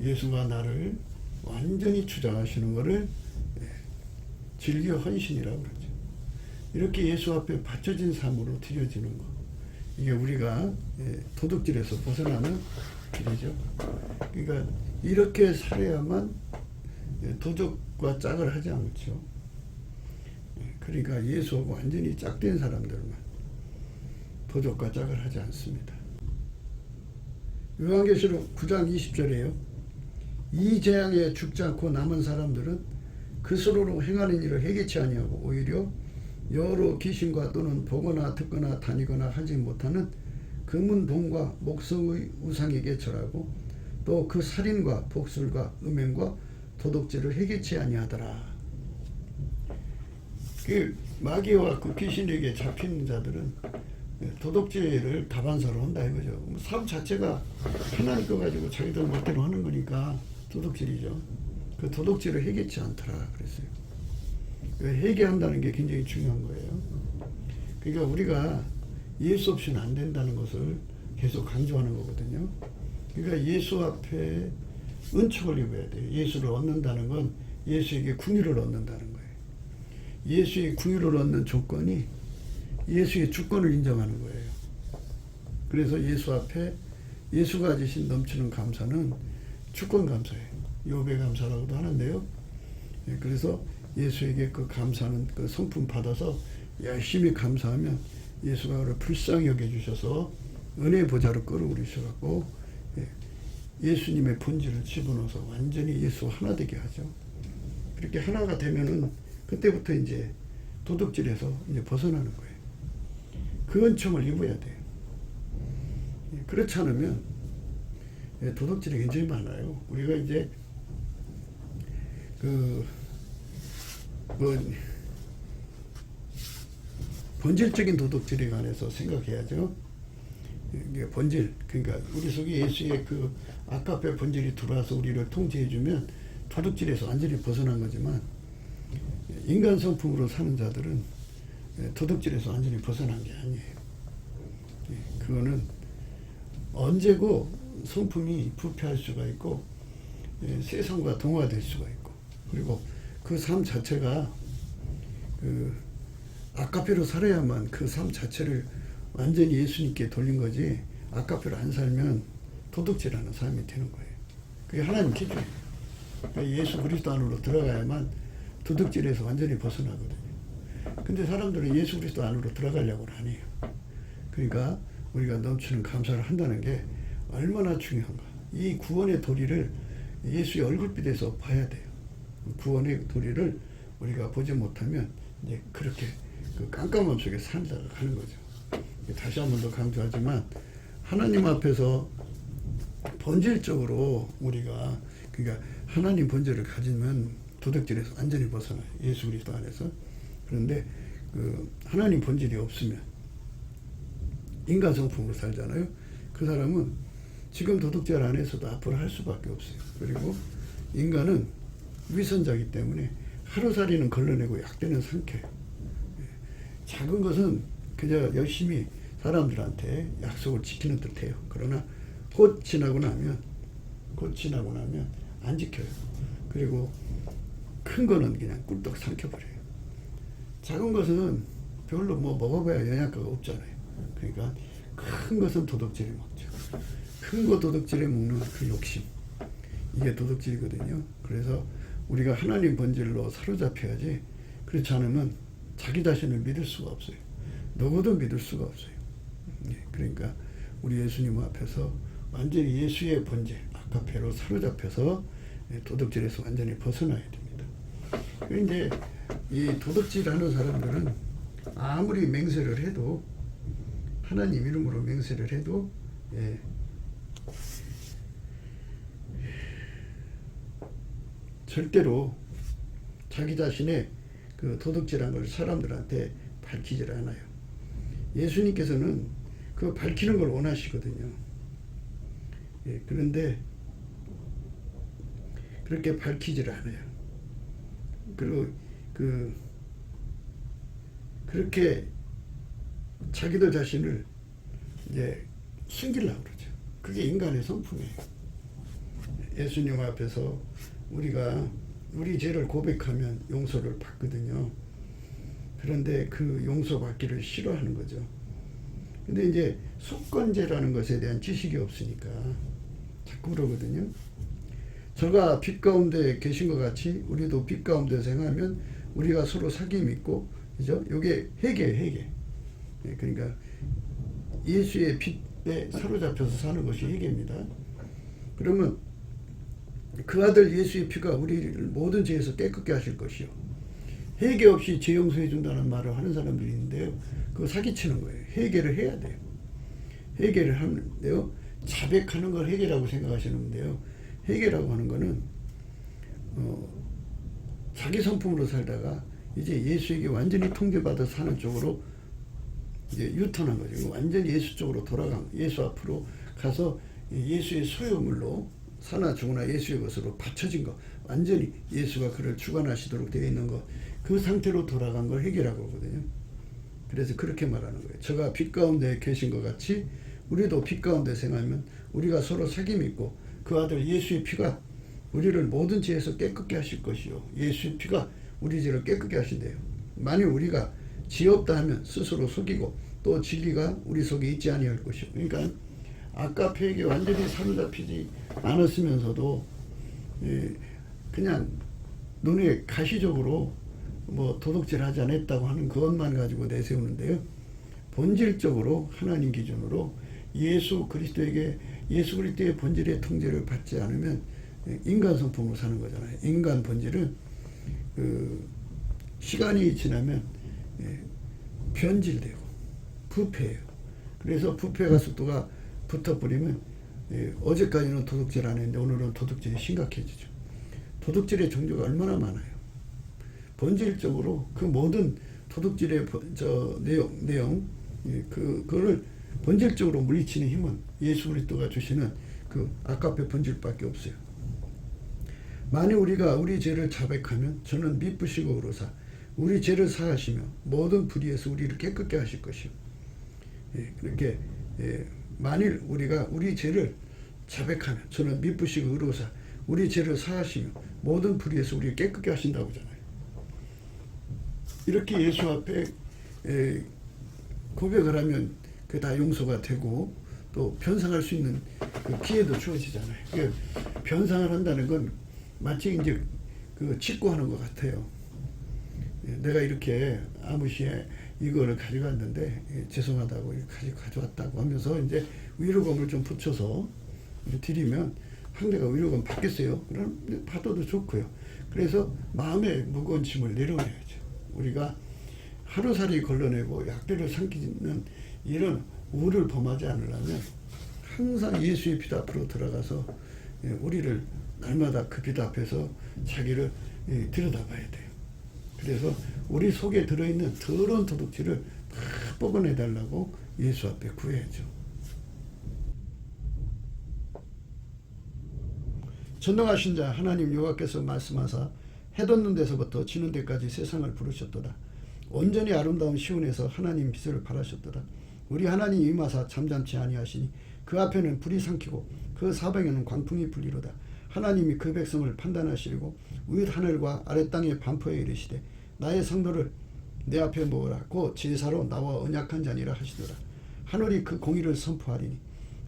예수가 나를 완전히 주장하시는 것을 즐겨 헌신이라고 그러죠. 이렇게 예수 앞에 바쳐진 삶으로 드려지는 거, 이게 우리가 도덕질에서 벗어나는 길이죠. 그러니까 이렇게 살아야만 도적과 짝을 하지 않죠. 그러니까 예수하고 완전히 짝된 사람들만 도적과 짝을 하지 않습니다. 요한계시록 9장 20절에요. 이 재앙에 죽지 않고 남은 사람들은 스스로 행하는 일을 해결치 아니하고 오히려 여러 귀신과 또는 보거나 듣거나 다니거나 하지 못하는 금은 돈과 목석의 우상에게 절하고 또 그 살인과 복술과 음행과 도둑질을 해결치 아니하더라. 그 마귀와 그 귀신에게 잡히는 자들은 도둑질을 다반사로 한다 이거죠. 삶 자체가 하나님 거 가지고 자기들 멋대로 하는 거니까 도둑질이죠. 그 도둑질을 해결치 않더라 그랬어요. 회개한다는 게 굉장히 중요한 거예요. 그러니까 우리가 예수 없이는 안 된다는 것을 계속 강조하는 거거든요. 그러니까 예수 앞에 은총을 입어야 돼요. 예수를 얻는다는 건 예수에게 궁유를 얻는다는 거예요. 예수의 궁유를 얻는 조건이 예수의 주권을 인정하는 거예요. 그래서 예수 앞에 예수가 가지신 넘치는 감사는 주권 감사예요. 요배 감사라고도 하는데요. 그래서 예수에게 그 감사는 그 성품 받아서 열심히 감사하면 예수가 그를 불쌍히 여겨주셔서 은혜의 보좌로 끌어올리셔갖고 예수님의 본질을 집어넣어서 완전히 예수와 하나 되게 하죠. 그렇게 하나가 되면은 그때부터 이제 도둑질에서 이제 벗어나는 거예요. 그 은총을 입어야 돼요. 그렇지 않으면 도둑질이 굉장히 많아요. 우리가 이제 본질적인 도둑질에 관해서 생각해야죠. 이게 본질, 그러니까 우리 속에 예수의 그 아까페 본질이 들어와서 우리를 통제해주면 도둑질에서 완전히 벗어난 거지만 인간 성품으로 사는 자들은 도둑질에서 완전히 벗어난 게 아니에요. 그거는 언제고 성품이 부패할 수가 있고 세상과 동화될 수가 있고 그리고 그 삶 자체가 그 아까페로 살아야만 그 삶 자체를 완전히 예수님께 돌린 거지 아까페로 안 살면 도둑질하는 삶이 되는 거예요. 그게 하나님 기준이에요. 그러니까 예수 그리스도 안으로 들어가야만 도둑질에서 완전히 벗어나거든요. 근데 사람들은 예수 그리스도 안으로 들어가려고는 안 해요. 그러니까 우리가 넘치는 감사를 한다는 게 얼마나 중요한가. 이 구원의 도리를 예수의 얼굴빛에서 봐야 돼요. 구원의 도리를 우리가 보지 못하면 이제 그렇게 그 깜깜함 속에 살다가 가는 거죠. 다시 한 번 더 강조하지만 하나님 앞에서 본질적으로 우리가 그러니까 하나님 본질을 가지면 도둑질에서 완전히 벗어나요. 예수 그리스도 안에서. 그런데 그 하나님 본질이 없으면 인간 성품으로 살잖아요. 그 사람은 지금 도둑질 안에서도 앞으로 할 수밖에 없어요. 그리고 인간은 위선자이기 때문에 하루살이는 걸러내고 약대는 삼켜요. 작은 것은 그저 열심히 사람들한테 약속을 지키는 듯해요. 그러나 곧 지나고 나면 안 지켜요. 그리고 큰 거는 그냥 꿀떡 삼켜버려요. 작은 것은 별로 뭐 먹어봐야 영양가가 없잖아요. 그러니까 큰 것은 도둑질이 먹죠. 큰 거 도둑질에 먹는 그 욕심, 이게 도둑질이거든요. 그래서 우리가 하나님 본질로 사로잡혀야지 그렇지 않으면 자기 자신을 믿을 수가 없어요. 누구도 믿을 수가 없어요. 그러니까 우리 예수님 앞에서 완전히 예수의 본질, 아까페로 사로잡혀서 도둑질에서 완전히 벗어나야 됩니다. 그런데 이 도둑질하는 사람들은 아무리 맹세를 해도 하나님 이름으로 맹세를 해도 절대로 자기 자신의 그 도둑질한 걸 사람들한테 밝히질 않아요. 예수님께서는 그 밝히는 걸 원하시거든요. 그런데 그렇게 밝히질 않아요. 그리고 그렇게 자기들 자신을 이제 숨기려고 그러죠. 그게 인간의 성품이에요. 예수님 앞에서 우리가 우리 죄를 고백하면 용서를 받거든요. 그런데 그 용서받기를 싫어하는 거죠. 근데 이제 속건제라는 것에 대한 지식이 없으니까 자꾸 그러거든요. 저가 빛 가운데 계신 것 같이 우리도 빛 가운데서 행하면 우리가 서로 사귐 있고, 그죠? 요게 회개. 그러니까 예수의 빛에 사로잡혀서 사는 것이 회개입니다. 그러면 그 아들 예수의 피가 우리를 모든 죄에서 깨끗게 하실 것이요. 회개 없이 죄 용서해 준다는 말을 하는 사람들이 있는데요. 그거 사기치는 거예요. 회개를 해야 돼요. 회개를 하는데요. 자백하는 걸 회개라고 생각하시는데요. 회개라고 하는 거는 자기 성품으로 살다가 이제 예수에게 완전히 통제받아 사는 쪽으로 이제 유턴한 거죠. 완전히 예수 쪽으로 돌아간, 예수 앞으로 가서 예수의 소유물로 사나 죽으나 예수의 것으로 바쳐진 거, 완전히 예수가 그를 주관하시도록 되어 있는 거, 그 상태로 돌아간 걸 회개라고 하거든요. 그래서 그렇게 말하는 거예요. 저가 빛 가운데 계신 것 같이 우리도 빛 가운데 생하면 우리가 서로 책임 있고 그 아들 예수의 피가 우리를 모든 죄에서 깨끗게 하실 것이요. 예수의 피가 우리 죄를 깨끗게 하신대요. 만일 우리가 죄 없다 하면 스스로 속이고 또 진리가 우리 속에 있지 아니할 것이요. 그러니까 아까페에게 완전히 사로잡히지 않았으면서도 그냥 눈에 가시적으로 뭐 도둑질하지 않았다고 하는 그것만 가지고 내세우는데요. 본질적으로 하나님 기준으로 예수 그리스도의 본질의 통제를 받지 않으면 인간 성품으로 사는 거잖아요. 인간 본질은 시간이 지나면 변질되고 부패해요. 그래서 부패가 속도가 붙어버리면 어제까지는 도둑질 안 했는데 오늘은 도둑질이 심각해지죠. 도둑질의 종류가 얼마나 많아요. 본질적으로 그 모든 도둑질의 내용 그거를 본질적으로 물리치는 힘은 예수 그리스도가 주시는 그 아까페 본질밖에 없어요. 만일 우리가 우리 죄를 자백하면 저는 미쁘시고 의로사 우리 죄를 사하시며 모든 불의에서 우리를 깨끗게 하실 것이요. 그렇게 만일 우리가 우리 죄를 자백하면 저는 미쁘시고 의로사 우리 죄를 사하시며 모든 불의에서 우리를 깨끗게 하신다고 하잖아요. 이렇게 예수 앞에 고백을 하면 그 다 용서가 되고 또 변상할 수 있는 그 기회도 주어지잖아요. 변상을 한다는 건 마치 이제 그 직구하는 것 같아요. 내가 이렇게 아무시에 이거를 가져갔는데 죄송하다고 가져왔다고 하면서 이제 위로금을 좀 붙여서 드리면 상대가 위로금 받겠어요. 그럼 받아도 좋고요. 그래서 마음의 무거운 짐을 내려놔야죠. 우리가 하루살이 걸러내고 약대를 삼키는 이런 우를 범하지 않으려면 항상 예수의 빛 앞으로 들어가서 우리를 날마다 그 빛 앞에서 자기를 들여다봐야 돼요. 그래서 우리 속에 들어있는 더러운 도둑질을 다 뽑아내달라고 예수 앞에 구해야죠. 전능하신 자 하나님 여호와께서 말씀하사 해 돋는 데서부터 지는 데까지 세상을 부르셨도다. 온전히 아름다운 시온에서 하나님 빛을 발하셨도다. 우리 하나님 임하사 잠잠치 아니하시니 그 앞에는 불이 삼키고 그 사방에는 광풍이 불리로다. 하나님이 그 백성을 판단하시려고 윗 하늘과 아랫 땅에 반포에 이르시되 나의 성도를 내 앞에 모으라. 곧 제사로 나와 언약한 자니라 하시더라. 하늘이 그 공의를 선포하리니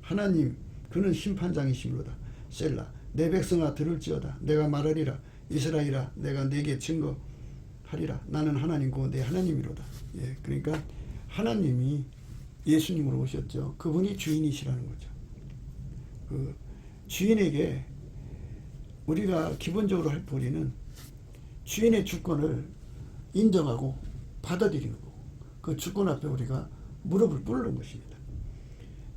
하나님 그는 심판장이시므로다. 셀라. 내 백성아 들을지어다. 내가 말하리라. 이스라엘아 내가 네게 증거하리라. 나는 하나님고 내 하나님이로다. 그러니까 하나님이 예수님으로 오셨죠. 그분이 주인이시라는 거죠. 그 주인에게 우리가 기본적으로 할 도리는 주인의 주권을 인정하고 받아들이는 거고 그 주권 앞에 우리가 무릎을 꿇는 것입니다.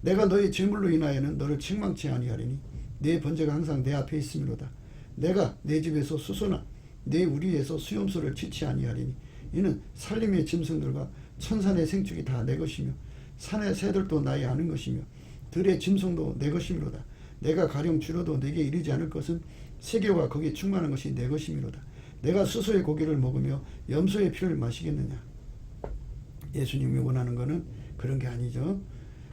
내가 너의 재물로 인하여는 너를 책망치 아니하리니 내 번제가 항상 내 앞에 있음이로다. 내가 내 집에서 수소나 내 우리에서 수염소를 치지 아니하리니 이는 살림의 짐승들과 천산의 생축이 다 내 것이며 산의 새들도 나의 아는 것이며 들의 짐승도 내 것이미로다. 내가 가령 줄여도 내게 이르지 않을 것은 세계와 거기에 충만한 것이 내 것이미로다. 내가 수소의 고기를 먹으며 염소의 피를 마시겠느냐. 예수님이 원하는 것은 그런 게 아니죠.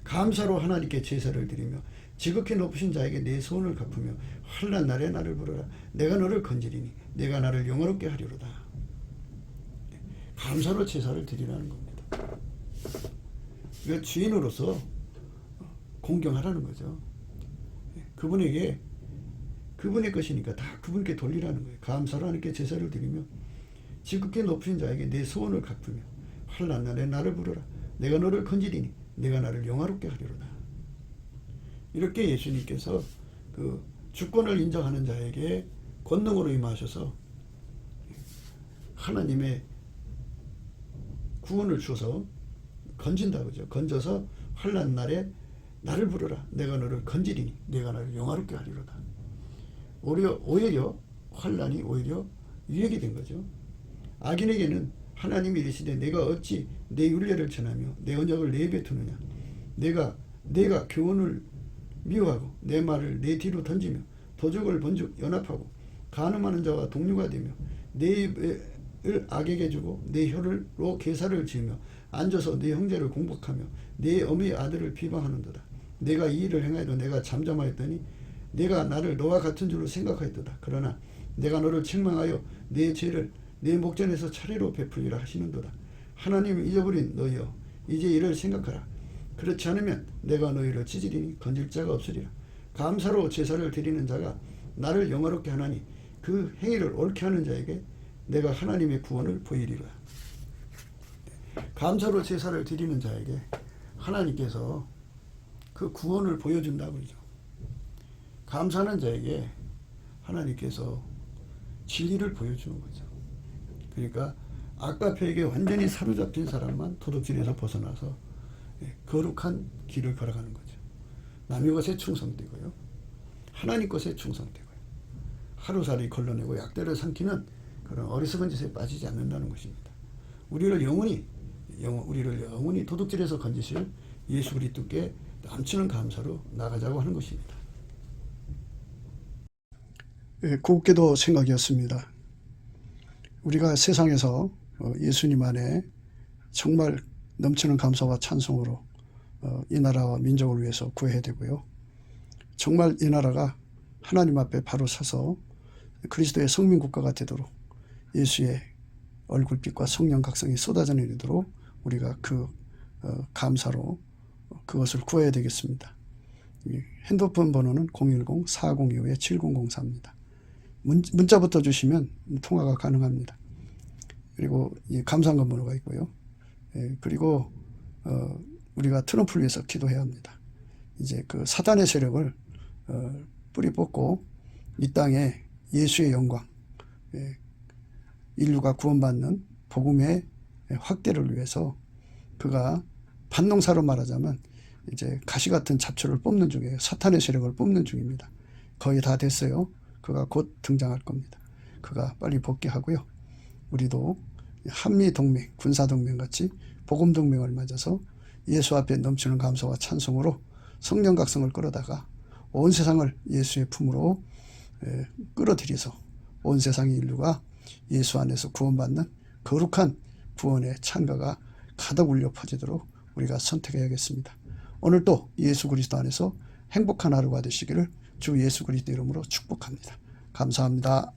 감사로 하나님께 제사를 드리며 지극히 높으신 자에게 내 소원을 갚으며 환난 날에 나를 부르라. 내가 너를 건지리니 내가 나를 영화롭게 하리로다. 감사로 제사를 드리라는 겁니다. 그 주인으로서 공경하라는 거죠. 그분에게 그분의 것이니까 다 그분께 돌리라는 거예요. 감사로 하나님께 제사를 드리며 지극히 높으신 자에게 내 소원을 갚으며 환난 날에 나를 부르라. 내가 너를 건지리니 내가 나를 영화롭게 하리로다. 이렇게 예수님께서 그 주권을 인정하는 자에게 권능으로 임하셔서 하나님의 구원을 주어서 건진다 그죠. 건져서 환난 날에 나를 부르라 내가 너를 건지리니 내가 너를 영화롭게 하리로다. 오히려 환난이 오히려 유익이 된 거죠. 악인에게는 하나님이 이르시되 내가 어찌 내 율례를 전하며 내 언약을 내뱉으느냐. 내가 교훈을 미워하고 내 말을 내 뒤로 던지며 도적을 번죽 연합하고 간음하는 자와 동료가 되며 내 입을 악에게 주고 내 혀로 계사를 지으며 앉아서 내 형제를 공박하며 내 어미의 아들을 비방하는도다. 내가 이 일을 행하여도 내가 잠잠하였더니 내가 나를 너와 같은 줄로 생각하였도다. 그러나 내가 너를 책망하여 내 죄를 내 목전에서 차례로 베풀리라 하시는도다. 하나님을 잊어버린 너희여 이제 이를 생각하라. 그렇지 않으면 내가 너희를 찢으리니 건질 자가 없으리라. 감사로 제사를 드리는 자가 나를 영화롭게 하나니 그 행위를 옳게 하는 자에게 내가 하나님의 구원을 보이리라. 감사로 제사를 드리는 자에게 하나님께서 그 구원을 보여준다고 그러죠. 감사하는 자에게 하나님께서 진리를 보여주는 거죠. 그러니까 악과폐에게 완전히 사로잡힌 사람만 도둑질에서 벗어나서 거룩한 길을 걸어가는 거죠. 남의 것에 충성되고요. 하나님 것에 충성되고요. 하루살이 걸러내고 약대를 삼키는 그런 어리석은 짓에 빠지지 않는다는 것입니다. 우리를 영원히 도둑질에서 건지실 예수 그리스도께 넘치는 감사로 나가자고 하는 것입니다. 곱게도 생각이었습니다. 우리가 세상에서 예수님 안에 정말 넘치는 감사와 찬송으로 이 나라와 민족을 위해서 구해야 되고요. 정말 이 나라가 하나님 앞에 바로 서서 그리스도의 성민국가가 되도록 예수의 얼굴빛과 성령 각성이 쏟아져 내리도록 우리가 그 감사로 그것을 구해야 되겠습니다. 핸드폰 번호는 010-4025-7004입니다. 문자부터 주시면 통화가 가능합니다. 그리고 이 감사한 번호가 있고요. 그리고 우리가 트럼프를 위해서 기도해야 합니다. 이제 그 사단의 세력을 뿌리 뽑고 이 땅에 예수의 영광, 인류가 구원받는 복음의 확대를 위해서 그가 반농사로 말하자면 이제 가시 같은 잡초를 뽑는 중이에요. 사탄의 세력을 뽑는 중입니다. 거의 다 됐어요. 그가 곧 등장할 겁니다. 그가 빨리 복귀하고요. 우리도 한미동맹, 군사동맹 같이 복음동맹을 맺어서 예수 앞에 넘치는 감사와 찬송으로 성령 각성을 끌어다가 온 세상을 예수의 품으로 끌어들여서 온 세상의 인류가 예수 안에서 구원받는 거룩한 구원의 찬가가 가득 울려 퍼지도록 우리가 선택해야겠습니다. 오늘도 예수 그리스도 안에서 행복한 하루가 되시기를 주 예수 그리스도 이름으로 축복합니다. 감사합니다.